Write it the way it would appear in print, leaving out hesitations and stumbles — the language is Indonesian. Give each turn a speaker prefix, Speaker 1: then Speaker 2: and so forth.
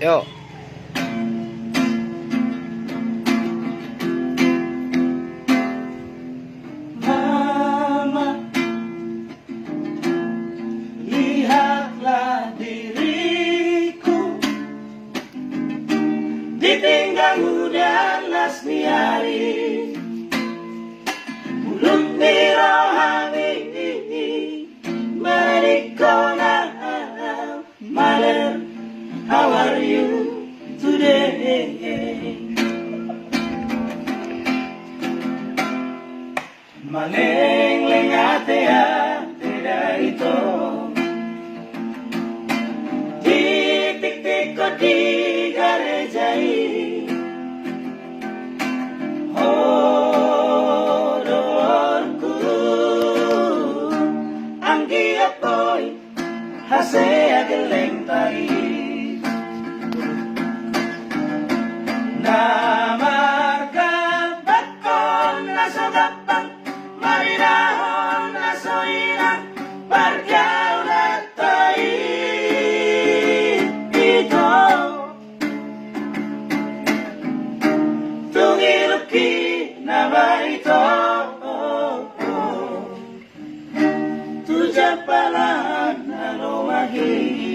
Speaker 1: Yuk.
Speaker 2: Mama, lihatlah diriku, ditinggal hujan lasmi hari, mulut birohani, marikona, mother, how are you today? Maleng-leng ate-ate ito, titik-tik ko di garejai, hodorku ang giat ko'y hasea geleng tai. Namarkabat ko na sa gapang marinahon na soirang parkyaw na tayo ito. Tungiluki na ba ito? Tuja pala na lumahi.